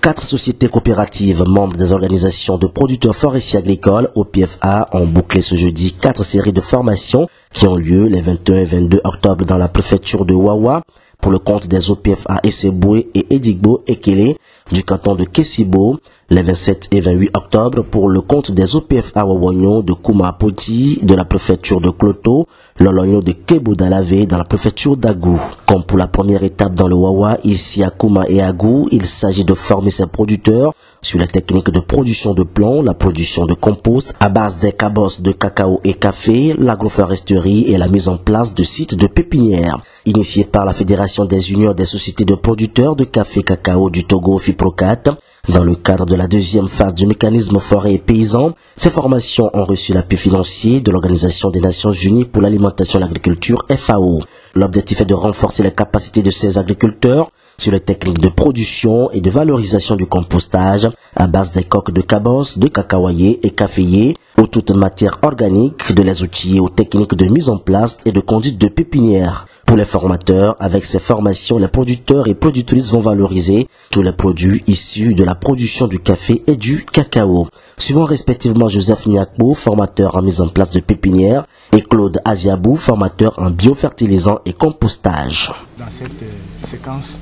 4 sociétés coopératives membres des organisations de producteurs forestiers agricoles, OPFA, ont bouclé ce jeudi 4 séries de formations qui ont lieu les 21 et 22 octobre dans la préfecture de Wawa pour le compte des OPFA Esseboué et Edigbo Ekele du canton de Kessibo, les 27 et 28 octobre pour le compte des OPFA Wawonyo de Kouma-Poti de la préfecture de Kloto, l'Olonyo de Kebo-Dalave dans la préfecture d'Agou. Comme pour la première étape dans le Wawa, ici à Kouma et Agou, il s'agit de former ses producteurs sur les techniques de production de plants, la production de compost à base des cabosses de cacao et café, l'agroforesterie et la mise en place de sites de pépinières. Initié par la Fédération des unions des sociétés de producteurs de café cacao du Togo FIPROCAT, dans le cadre de la deuxième phase du mécanisme forêt et paysan, ces formations ont reçu l'appui financier de l'Organisation des Nations Unies pour l'alimentation et l'agriculture FAO. L'objectif est de renforcer les capacités de ces agriculteurs sur les techniques de production et de valorisation du compostage à base des coques de cabosse, de cacaoyers et caféiers ou toute matière organique, de les outiller aux techniques de mise en place et de conduite de pépinière. Pour les formateurs, avec ces formations, les producteurs et productrices vont valoriser tous les produits issus de la production du café et du cacao. Suivant respectivement Joseph Niakbo, formateur en mise en place de pépinière, et Claude Aziabou, formateur en biofertilisant et compostage. Dans cette séquence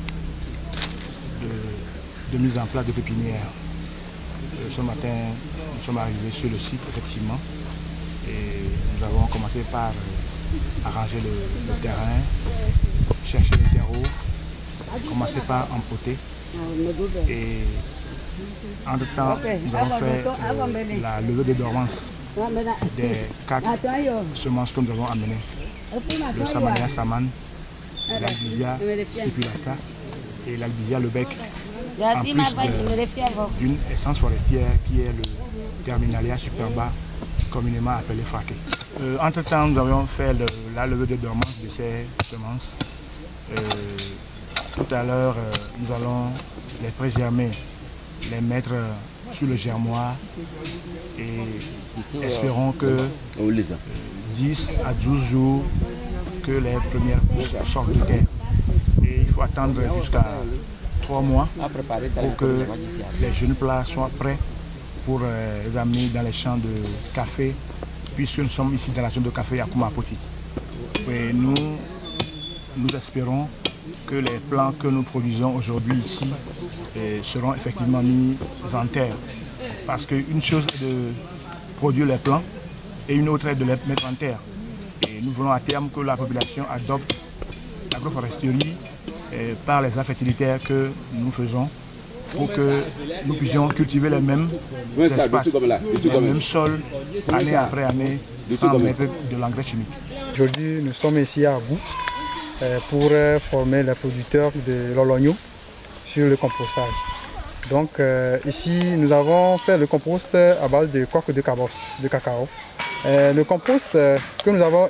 de mise en place de pépinière, ce matin, nous sommes arrivés sur le site, effectivement, et nous avons commencé par arranger le terrain, chercher les terreaux, commencer par empoter. Et entre-temps, nous avons fait la levée de dormance des 4 semences que nous avons amenées. Le Samania Saman, l'Albizia stipulata et l'Albizia Lebec, en plus d'une essence forestière qui est le Terminalia superba, communément appelé fraqué. Entre-temps, nous avions fait la levée de dormance de ces semences. Tout à l'heure, nous allons les prégermer, les mettre sur le germoir et espérons que 10 à 12 jours que les premières pousses sortent de terre. Et il faut attendre jusqu'à 3 mois pour que les jeunes plats soient prêts pour les amener dans les champs de café, puisque nous sommes ici dans la zone de café à Kouma-Poti. Et nous espérons que les plants que nous produisons aujourd'hui ici seront effectivement mis en terre. Parce qu'une chose est de produire les plants et une autre est de les mettre en terre. Et nous voulons à terme que la population adopte l'agroforesterie par les arts fertilitaires que nous faisons pour que nous puissions cultiver les mêmes espaces, les mêmes sols, année après année, sans mettre de l'engrais chimique. Aujourd'hui, nous sommes ici à Agou pour former les producteurs de l'Olonyo sur le compostage. Donc ici, nous avons fait le compost à base de coques de cabosse, de cacao. Le compost que nous avons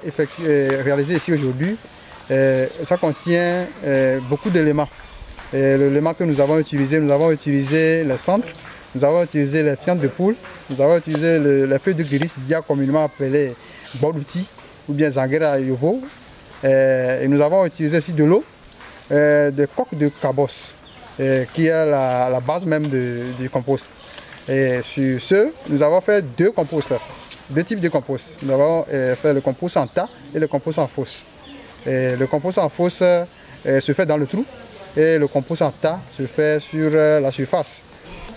réalisé ici aujourd'hui, ça contient beaucoup d'éléments. L'élément que nous avons utilisé les cendres, nous avons utilisé les fientes de poule, nous avons utilisé les feuilles de gris communément appelées bodouti ou bien zangera yovo. Et nous avons utilisé aussi de l'eau, des coques de cabosse, qui est la base même du compost. Et sur ce, nous avons fait deux types de compost. Nous avons fait le compost en tas et le compost en fosse. Et le compost en fosse se fait dans le trou et le compost en tas se fait sur la surface.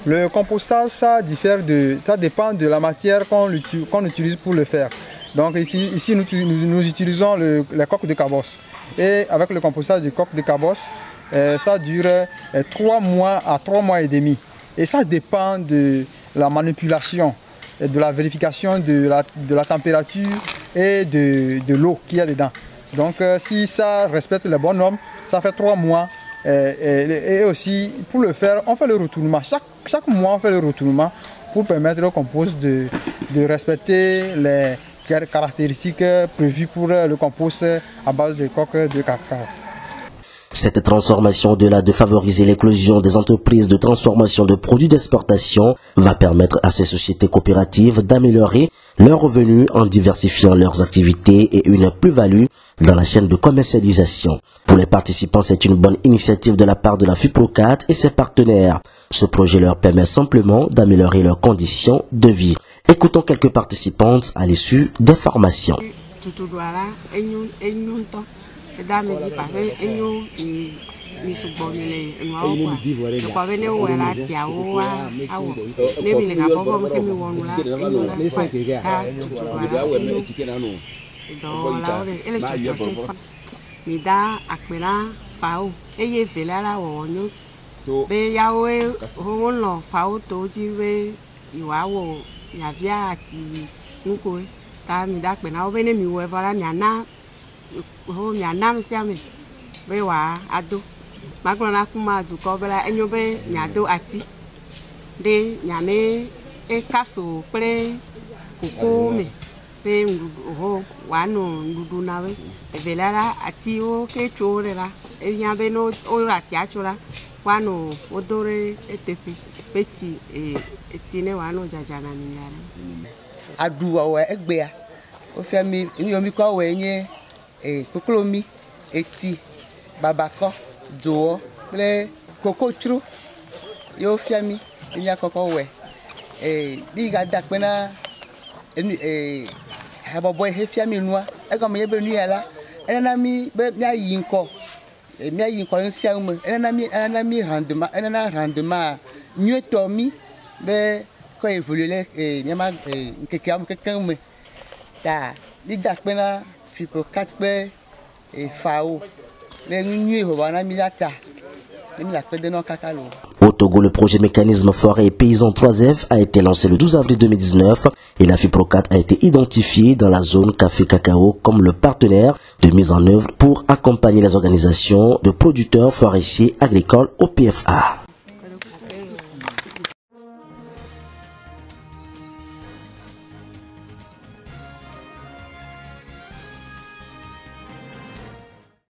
Le compostage, ça dépend de la matière qu'on utilise pour le faire. Donc ici nous utilisons les coques de cabosse. Et avec le compostage de coques de cabosse, ça dure 3 mois à 3 mois et demi. Et ça dépend de la manipulation et de la vérification de la température et de l'eau qu'il y a dedans. Donc si ça respecte les bonnes normes, ça fait 3 mois. Et aussi, pour le faire, on fait le retournement. Chaque mois, on fait le retournement pour permettre au compost de respecter les caractéristiques prévues pour le compost à base de coques de cacao. Cette transformation, au-delà de favoriser l'éclosion des entreprises de transformation de produits d'exportation, va permettre à ces sociétés coopératives d'améliorer leurs revenus en diversifiant leurs activités et une plus-value dans la chaîne de commercialisation. Pour Pour les participants, c'est une bonne initiative de la part de la FIPROCAT et ses partenaires. Ce projet leur permet simplement d'améliorer leurs conditions de vie. Écoutons quelques participantes à l'issue des formations. Aduwa egbea ofiami yomi ko wenye kokolomi eti babako do ple kokochru yo fiami nya koko we bi ga dakpena habobo he fiami nua ego me yebe nuala enana mi be mia yinko nsiamu enana mi rendement nyuto mi be ko evoluer nyama nkeke me ta bi dakpena FIPROCAT pe fao le nuit wana mi lata mi la pe de non kakalo. Au Togo, le projet Mécanisme Forêt et Paysans 3F a été lancé le 12 avril 2019 et la FIPROCAT a été identifiée dans la zone café-cacao comme le partenaire de mise en œuvre pour accompagner les organisations de producteurs forestiers agricoles au PFA.